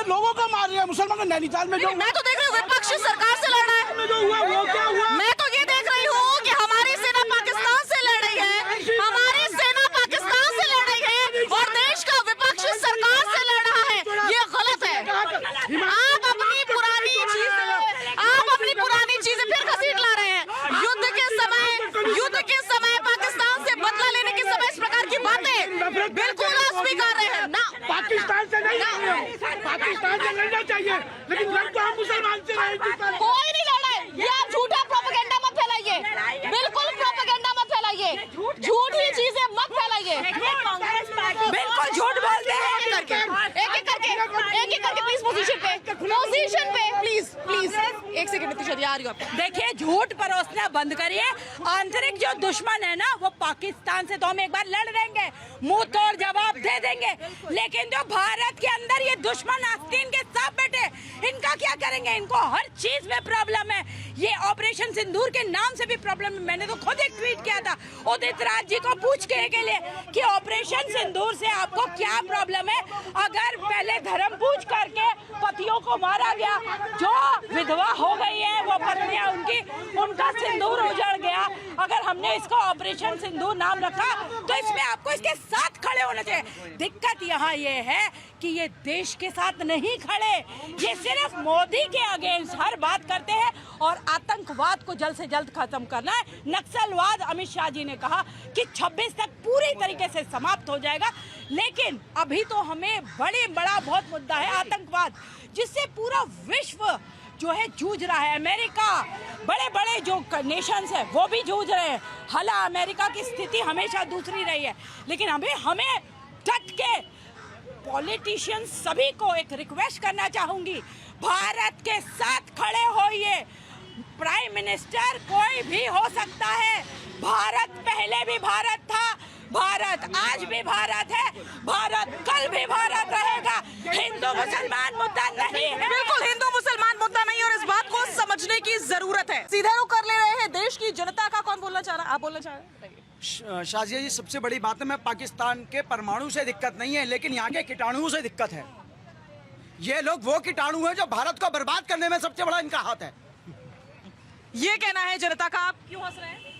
लोगों को मार रहे हैं मुसलमान को। नैनीताल में जो मैं तो देख रही हूँ विपक्षी सरकार से लड़ रहा है। वो क्या हुआ? मैं तो ये देख रही हूँ कि हमारी सेना पाकिस्तान से लड़ रही है, हमारी सेना पाकिस्तान से लड़ रही है और देश का विपक्ष सरकार से लड़ रहा है। ये गलत है। आप अपनी पुरानी चीजें फिर घसीट ला रहे हैं। युद्ध के समय पाकिस्तान से बदला लेने के समय इस प्रकार की बातें बिल्कुल अस्वीकार्य है। ना पाकिस्तान से नहीं, रहे हो? पाकिस्तान से लड़ना चाहिए, लेकिन लड़ तो हम मुसलमान से रहे। कोई नहीं लड़ रहा है, ये आप झूठा प्रोपेगेंडा मत फैलाइए, बिल्कुल प्रोपेगेंडा मत फैलाइए, झूठी चीजें मत फैलाइए। बिल्कुल झूठ बोलते हैं। एक एक करके प्लीज पोजीशन पे प्लीज एक सेकंड नितिशा जी आ रही हो आप। देखिए, झूठ परोसना बंद करिए। आंतरिक जो दुश्मन है ना, वो पाकिस्तान से तो हम एक बार लड़ लेंगे, मुंह तोड़ जवाब दे देंगे, लेकिन जो भारत के अंदर ये दुश्मन आस्तीन के साथ बैठे, इनका क्या करेंगे? इनको हर चीज में प्रॉब्लम है। ये ऑपरेशन सिंदूर के नाम से भी प्रॉब्लम है। मैंने तो खुद एक ट्वीट किया था उदित राज जी को पूछ के लिए कि ऑपरेशन सिंदूर से आपको क्या प्रॉब्लम है? अगर पहले धर्म पूछ करके पतियों को मारा गया, जो विधवा हो गई है वो पत्नियां उनका सिंदूर उजड़ गया, अगर हमने इसको ऑपरेशन सिंदूर नाम रखा तो इसमें आपको इसके साथ खड़े होना चाहिए। दिक्कत यहाँ ये है कि ये देश के साथ नहीं खड़े, ये सिर्फ मोदी के अगेंस्ट हर बात करते हैं और आतंकवाद को जल्द से जल्द खत्म करना है। नक्सलवाद अमित शाह जी ने कहा कि 26 तक पूरी तरीके से समाप्त हो जाएगा, लेकिन अभी तो हमें बड़ा बहुत मुद्दा है आतंकवाद, जिससे पूरा विश्व जो है जूझ रहा है। अमेरिका, बड़े जो नेशंस है वो भी जूझ रहे हैं। हालांकि अमेरिका की स्थिति हमेशा दूसरी रही है, लेकिन हमें डट के पॉलिटिशियंस सभी को एक रिक्वेस्ट करना चाहूंगी, भारत के साथ खड़े होइए। प्राइम मिनिस्टर कोई भी हो सकता है, भारत पहले भी भारत था, भारत आज भी भारत है, भारत कल भी भारत रहेगा। हिंदू मुसलमान मुद्दा नहीं है। बिल्कुल हिंदू मुसलमान मुद्दा नहीं, और इस बात को समझने की जरूरत है। सीधे रुख कर ले रहे हैं देश की जनता का। कौन बोलना चाह रहा है? आप बोलना चाह रहे हैं? शाजिया जी, सबसे बड़ी बात है, मैं पाकिस्तान के परमाणु से दिक्कत नहीं है, लेकिन यहाँ के कीटाणुओं से दिक्कत है। ये लोग वो कीटाणु हैं जो भारत को बर्बाद करने में सबसे बड़ा इनका हाथ है। ये कहना है जनता का। आप क्यों हंस रहे हैं?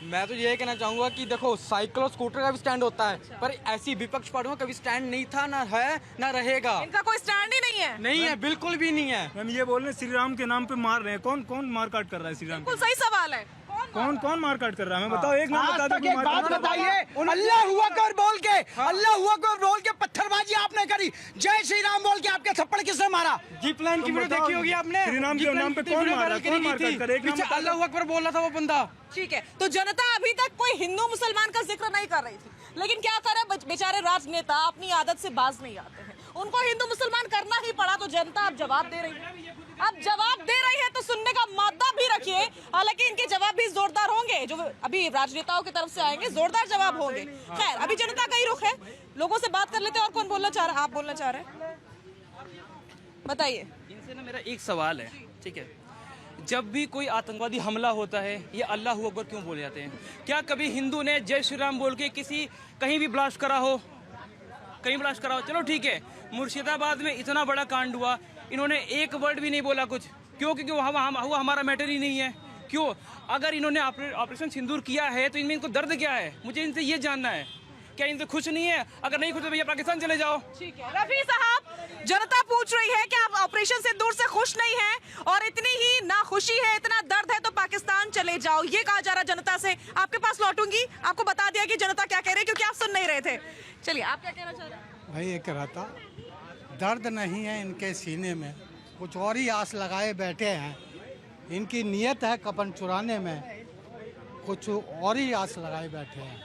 मैं तो ये कहना चाहूंगा कि देखो, साइकिल और स्कूटर का भी स्टैंड होता है, पर ऐसी विपक्ष पार्टियों का कभी स्टैंड नहीं था, ना है ना रहेगा। इनका कोई स्टैंड ही नहीं है। नहीं है, बिल्कुल भी नहीं है। हम ये बोल रहे हैं श्री राम के नाम पे मार रहे हैं। कौन मार काट कर रहा है श्री राम? बिल्कुल सही सवाल है। कौन मार काट कर रहा है? हमें बताओ, एक नाम बता दो। बात बताइए, अल्लाह हुआ कर बोल के, अल्लाह हुआ कर बोल के पत्थरबाजी आपने करी, जय श्री राम बोल के आपके थप्पड़ किसने मारा? जीप लाइन की वीडियो देखी होगी आपने। श्री राम के नाम पे कौन मारा? कौन मार काट करे? एक नाम बता दो। अल्लाह अकबर बोल रहा था वो बंदा। ठीक है, तो जनता अभी तक कोई हिंदू मुसलमान का जिक्र नहीं कर रही थी, लेकिन क्या करे, बेचारे राजनेता अपनी आदत से बाज नहीं आते हैं, उनको हिंदू मुसलमान करना ही पड़ा, तो जनता अब जवाब दे रही है। अब जवाब दे रही है तो सुनने का मादा भी रखिए। हालांकि इनके जवाब भी जोरदार होंगे, जो अभी राजनेताओं की तरफ से आएंगे, जोरदार जवाब होंगे। खैर, अभी जनता का ही रुख है, लोगों से बात कर लेते हैं। और कौन बोलना चाह रहा है? आप बोलना चाह रहे हैं, बताइए। इनसे ना मेरा एक सवाल है, ठीक है, जब भी कोई आतंकवादी हमला होता है ये अल्लाह अकबर क्यों बोले जाते हैं? क्या कभी हिंदू ने जय श्री राम बोल के कहीं भी ब्लास्ट करा हो? कहीं ब्लास्ट करा हो? चलो ठीक है, मुर्शिदाबाद में इतना बड़ा कांड हुआ, इन्होंने एक वर्ड भी नहीं बोला कुछ, क्यों? क्योंकि वो हमारा मैटर ही नहीं है। क्यों? अगर इन्होंने ऑपरेशन सिंदूर किया है तो इनमें इनको दर्द क्या है? मुझे इनसे ये जानना है, क्या इनसे खुश नहीं है? अगर नहीं खुश तो भैया पाकिस्तान चले जाओ। ठीक है रफी साहब, जनता पूछ रही है कि आप ऑपरेशन सिंदूर से खुश नहीं हैं, और इतनी ही ना खुशी है, इतना दर्द है तो पाकिस्तान चले जाओ, ये कहा जा रहा जनता से। आपके पास लौटूंगी, आपको बता दिया कि जनता क्या कह रही है, क्योंकि आप सुन नहीं रहे थे। चलिए, आप क्या कहना चाह रहे हैं? भाई, ये कह रहा था, दर्द नहीं है इनके सीने में, कुछ और ही आस लगाए बैठे हैं। इनकी नीयत है कफन चुराने में, कुछ और ही आस लगाए बैठे हैं।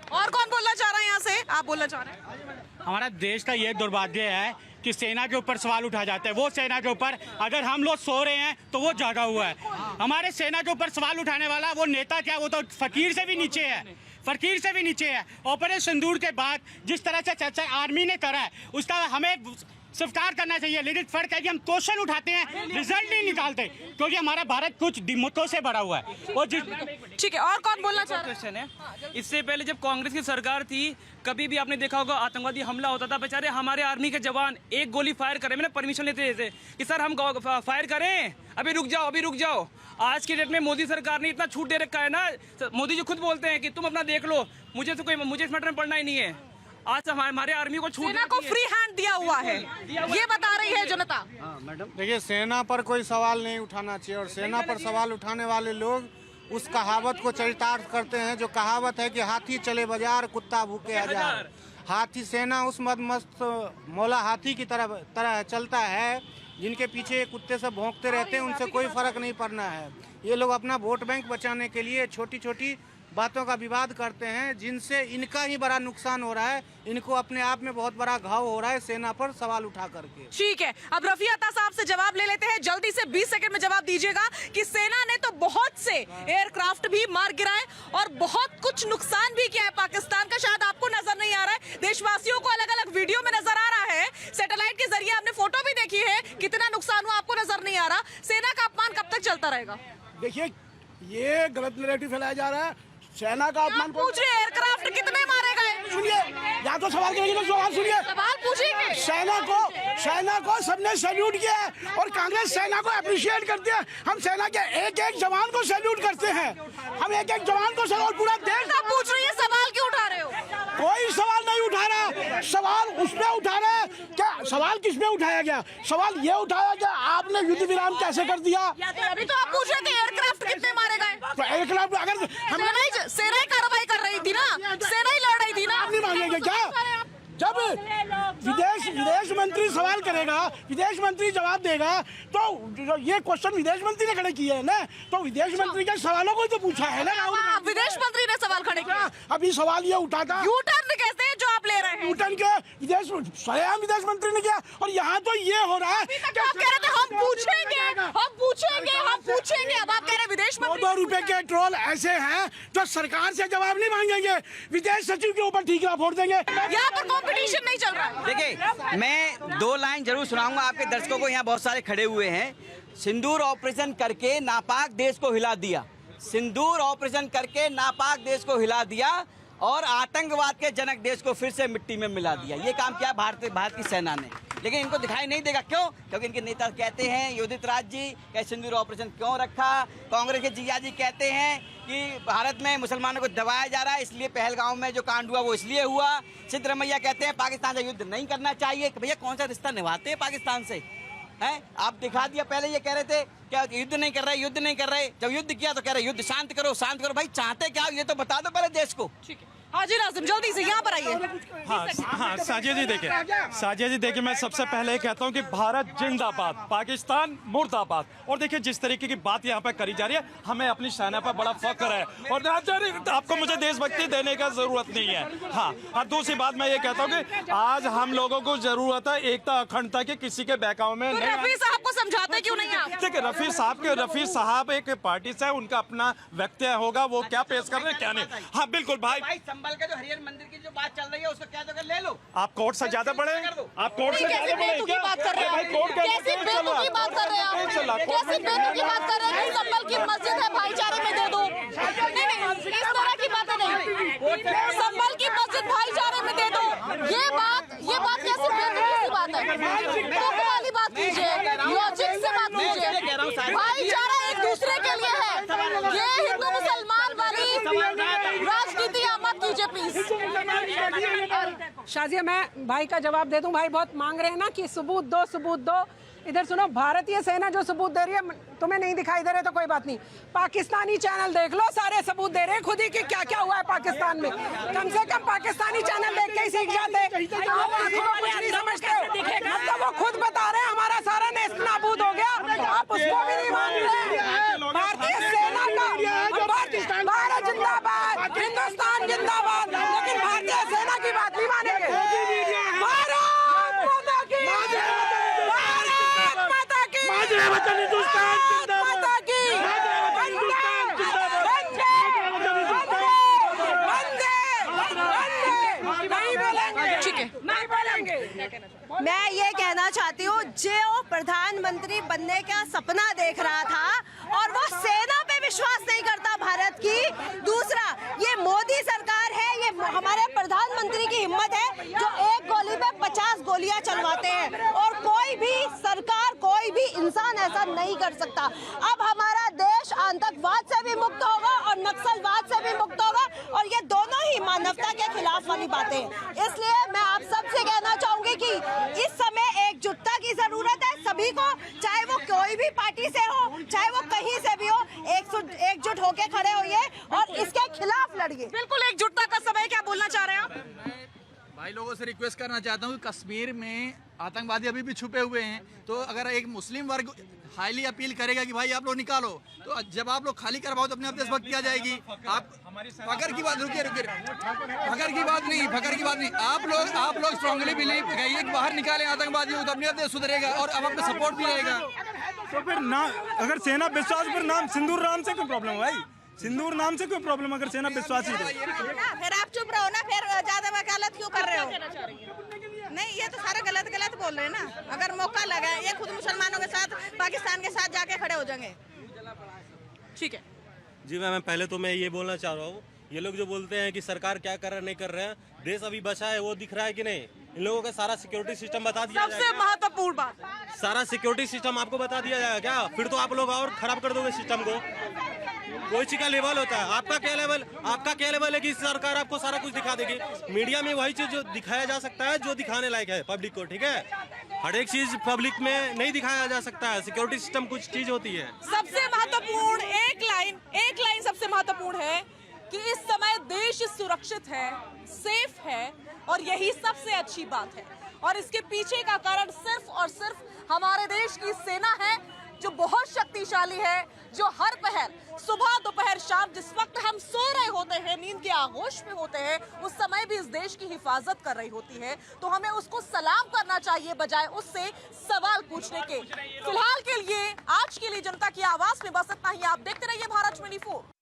और कौन बोलना चाह रहा है यहाँ से? आप बोलना चाह रहे हैं? हमारा देश का ये दुर्भाग्य है कि सेना के ऊपर सवाल उठाए जाते हैं। वो सेना के ऊपर अगर हम लोग सो रहे हैं तो वो जागा हुआ है। हमारे सेना के ऊपर सवाल उठाने वाला वो नेता क्या, वो तो फकीर से भी नीचे है, फकीर से भी नीचे है। ऑपरेशन सिंदूर के बाद जिस तरह से चर्चा आर्मी ने करा है उसका हमें स्वीकार करना चाहिए, लेकिन फर्क है कि हम क्वेश्चन उठाते हैं, रिजल्ट नहीं निकालते, क्योंकि हमारा भारत कुछ दिमतों से बड़ा हुआ है। और ठीक है, और कौन बोलना चाह रहा है? क्वेश्चन है, इससे पहले जब कांग्रेस की सरकार थी, कभी भी आपने देखा होगा आतंकवादी हमला होता था, बेचारे हमारे आर्मी के जवान एक गोली फायर करें, मैंने परमिशन लेते थे कि सर हम फायर करें, अभी रुक जाओ, अभी रुक जाओ। आज के डेट में मोदी सरकार ने इतना छूट दे रखा है ना, मोदी जी खुद बोलते हैं कि तुम अपना देख लो, मुझे इस मैटर में पढ़ना ही नहीं है। आज हमारे आर्मी को छूट, सेना को फ्री हैंड दिया हुआ है, ये बता रही है जनता। मैडम, देखिए, सेना पर कोई सवाल नहीं उठाना चाहिए, और सेना पर सवाल उठाने वाले लोग उस कहावत को चरितार्थ करते हैं जो कहावत है कि हाथी चले बाजार, कुत्ता भूखे हजार। हाथी सेना उस मदमस्त मौला हाथी की तरह चलता है, जिनके पीछे कुत्ते सब भौंकते रहते हैं, उनसे कोई फर्क नहीं पड़ना है। ये लोग अपना वोट बैंक बचाने के लिए छोटी छोटी बातों का विवाद करते हैं, जिनसे इनका ही बड़ा नुकसान हो रहा है। इनको अपने आप में बहुत बड़ा घाव हो रहा है सेना पर सवाल उठा करके। ठीक है, अब रफी अता साहब से जवाब ले लेते हैं। जल्दी से 20 सेकंड में जवाब दीजिएगा कि सेना ने तो बहुत से एयरक्राफ्ट भी मार गिराए और बहुत कुछ नुकसान भी किया है पाकिस्तान का, शायद आपको नजर नहीं आ रहा है, देशवासियों को अलग अलग वीडियो में नजर आ रहा है, सैटेलाइट के जरिए आपने फोटो भी देखी है, कितना नुकसान हुआ आपको नजर नहीं आ रहा। सेना का अपमान कब तक चलता रहेगा? देखिए, ये गलत नैरेटिव फैलाया जा रहा है। सेना का अपमान पूछ रहे एयरक्राफ्ट कितने मारे गए? सुनिए, या तो सवाल करेंगे तो सवाल सुनिए। सवाल पूछेंगे। सेना को सबने सैल्यूट किया है और कांग्रेस सेना को अप्रिशिएट करती है। हम सेना के एक एक जवान को सैल्यूट करते हैं। हम एक एक जवान को और पूरा देश पूछ रही है, सवाल क्यों उठा रहे हो? कोई सवाल नहीं उठा रहा। सवाल उसमें उठा रहे हैं क्या? सवाल किस में उठाया गया? सवाल ये उठाया गया आपने युद्ध विराम कैसे कर दिया? अभी तो आप पूछ रहे थे एयरक्राफ्ट कितने मारे गए? तो एयरक्राफ्ट अगर सेना ही कार्रवाई कर रही थी ना, सेना ही लड़ रही थी ना। आप नहीं मांगेंगे क्या? जब विदेश मंत्री सवाल करेगा, विदेश मंत्री जवाब देगा, तो ये क्वेश्चन विदेश मंत्री ने खड़े किए हैं ना, तो विदेश मंत्री के सवालों को तो पूछा है ना। विदेश मंत्री ने सवाल खड़े किया। अभी सवाल ये उठा था, यू टर्न कहते हैं जो आप ले रहे हैं। यू टर्न के सरेआम विदेश मंत्री ने किया और यहाँ तो ये हो रहा है कि आप कह रहे थे हम पूछेंगे। अब आप कह रहे हैं विदेश मंत्री। 2 रुपए के ट्रोल ऐसे हैं जो सरकार से जवाब नहीं मांगेंगे, विदेश सचिव के ऊपर ठीकरा फोड़ देंगे। यहाँ पर कंपटीशन नहीं चल रहा। देखिए, मैं 2 लाइन जरूर सुनाऊंगा आपके दर्शकों को, यहाँ बहुत सारे खड़े हुए हैं। सिंदूर ऑपरेशन करके नापाक देश को हिला दिया, सिंदूर ऑपरेशन करके नापाक देश को हिला दिया और आतंकवाद के जनक देश को फिर से मिट्टी में मिला दिया। ये काम किया भारत की सेना ने, लेकिन इनको दिखाई नहीं देगा। क्यों? क्योंकि इनके नेता कहते हैं, योदित राज जी कि सिंदूर ऑपरेशन क्यों रखा। कांग्रेस के जिया जी कहते हैं कि भारत में मुसलमानों को दबाया जा रहा है, इसलिए पहलगांव में जो कांड हुआ वो इसलिए हुआ। सिद्धरमैया कहते हैं पाकिस्तान से युद्ध नहीं करना चाहिए। भैया कौन सा रिश्ता निभाते हैं पाकिस्तान से? हैं? आप दिखा दिया। पहले ये कह रहे थे क्या युद्ध नहीं कर रहे, जब युद्ध किया तो कह रहे युद्ध शांत करो। भाई चाहते क्या ये तो बता दो पहले देश को। ठीक है, हाजी नाज़िम जल्दी से यहाँ पर आइए। हाँ साजिया जी देखिए, मैं सबसे पहले ये कहता हूँ कि भारत जिंदाबाद, पाकिस्तान मुर्दाबाद। और देखिए जिस तरीके की बात यहाँ पे करी जा रही है, हमें अपनी सेना पर बड़ा फख्र है और आपको मुझे देशभक्ति देने का जरूरत नहीं है। हाँ, और दूसरी बात मैं ये कहता हूँ कि आज हम लोगों को जरूरत है एकता अखंडता की, किसी के बहकाव में नहीं। रफी साहब को समझाते क्यों नहीं आप? देखिए रफी साहब एक पार्टी से, उनका अपना व्यक्ति होगा, वो क्या पेश कर रहे हैं क्या नहीं। हाँ बिल्कुल भाई, संभल के जो हरिहर मंदिर की जो बात चल रही है उसको कह दो ले लो। आप कोर्ट से ज्यादा बड़े, आप कोर्ट से ज्यादा बड़े क्या? बात कर रहे हैं, कैसी बेतुकी की बात कर रहे हैं, कैसी बेतुकी की बात कर रहे हैं। संभल की मस्जिद है, भाईचारे में दे दो। नहीं, इस तरह की बातें नहीं। संभल की मस्जिद भाईचारे में दे दो, ये बात कैसी बेतुकी की बात है? तुक वाली बात कीजिए, लॉजिक से बात कीजिए। भाईचारा एक दूसरे के लिए है, ये हिंदू मुसलमान वाली राजनीति मत कीजिए प्लीज। शाजिया, मैं भाई का जवाब दे दूं। भाई बहुत मांग रहे हैं ना कि सबूत दो। इधर सुनो, भारतीय सेना जो सबूत दे रही है, तुम्हें नहीं दिखाई दे रहे तो कोई बात नहीं, पाकिस्तानी चैनल देख लो, सारे सबूत दे रहे हैं खुद ही कि क्या क्या हुआ है पाकिस्तान में। कम से कम पाकिस्तानी चैनल देख के ही सीख जाते। आप आंखों को कुछ नहीं समझते हो, मतलब वो खुद बता रहे हैं हमारा सारा नेस्त नाबूद हो गया, आप उसको भी नहीं मान रहे। भारतीय सेना का भारत जिंदाबाद, हिंदुस्तान जिंदाबाद, लेकिन भारतीय सेना की बात नहीं मानेंगे। मैं ये कहना चाहती हूँ, जो प्रधानमंत्री बनने का सपना देख रहा था और वो सेना पे विश्वास नहीं करता भारत की। दूसरा, ये मोदी सरकार है, ये हमारे प्रधानमंत्री की हिम्मत है जो एक गोली पे 50 गोलियां चलवाते हैं, और कोई भी सरकार, कोई भी इंसान ऐसा नहीं कर सकता। अब हमारा देश आतंकवाद से भी मुक्त होगा और नक्सलवाद से भी मुक्त होगा, और ये दोनों ही मानवता के खिलाफ वाली बातें हैं। इसलिए मैं आप सबसे कहना चाहूंगी कि इस समय एकजुटता की जरूरत है सभी को, चाहे वो कोई भी पार्टी से हो, चाहे वो कहीं से भी हो, एकजुट होके खड़े होइए और इसके खिलाफ लड़िए। बिल्कुल एकजुटता का समय, क्या बोलना चाह रहे हैं आप? भाई लोगों से रिक्वेस्ट करना चाहता हूँ कि कश्मीर में आतंकवादी अभी भी छुपे हुए हैं, तो अगर एक मुस्लिम वर्ग हाईली अपील करेगा कि भाई आप लोग निकालो, तो जब आप लोग खाली करवाओ तो अपने आप देशभक्ति आ जाएगी। आप फकर की बात, रुकिए फकर की बात नहीं, आप लोग स्ट्रांगली बिलीव करिए कि बाहर निकालें आतंकवादियों तो अपने आप देश सुधरेगा और अब आपका सपोर्ट भी रहेगा। तो फिर ना अगर सेना विश्वास पर नाम सिंदूर नाम से क्यों प्रॉब्लम है भाई? सिंदूर नाम से क्यों प्रॉब्लम अगर सेना विश्वासी है? फिर आप चुप रहो ना, फिर ज्यादा वकालत क्यों कर रहे हो? नहीं, ये तो सारा गलत बोल रहे हैं ना। अगर मौका लगा ये खुद मुसलमानों के साथ पाकिस्तान के साथ जाके खड़े हो जाएंगे। ठीक है जी मैं पहले तो मैं ये बोलना चाह रहा हूँ, ये लोग जो बोलते हैं कि सरकार क्या कर रहा है नहीं कर रहे हैं, देश अभी बचा है वो दिख रहा है कि नहीं? इन लोगों का सारा सिक्योरिटी सिस्टम बता दिया सबसे महत्वपूर्ण बात, सारा सिक्योरिटी सिस्टम आपको बता दिया जाएगा क्या? फिर तो आप लोग और खराब कर दोगे सिस्टम को। कोई चीज का लेवल होता है, आपका क्या लेवल है कि सरकार आपको सारा कुछ दिखा देगी? मीडिया में वही चीज जो दिखाया जा सकता है जो दिखाने लायक है पब्लिक को, ठीक है? हर एक चीज पब्लिक में नहीं दिखाया जा सकता है, सिक्योरिटी सिस्टम कुछ चीज होती है। सबसे महत्वपूर्ण एक लाइन सबसे महत्वपूर्ण है कि इस समय देश सुरक्षित है, सेफ है और यही सबसे अच्छी बात है। और इसके पीछे का कारण सिर्फ और सिर्फ हमारे देश की सेना है जो बहुत शक्तिशाली है, जो हर पहर सुबह दोपहर शाम जिस वक्त हम सो रहे होते हैं, नींद के आगोश में होते हैं, उस समय भी इस देश की हिफाजत कर रही होती है। तो हमें उसको सलाम करना चाहिए बजाय उससे सवाल पूछने के। फिलहाल के लिए आज के लिए जनता की आवाज में बस इतना ही। आप देखते रहिए भारत 24।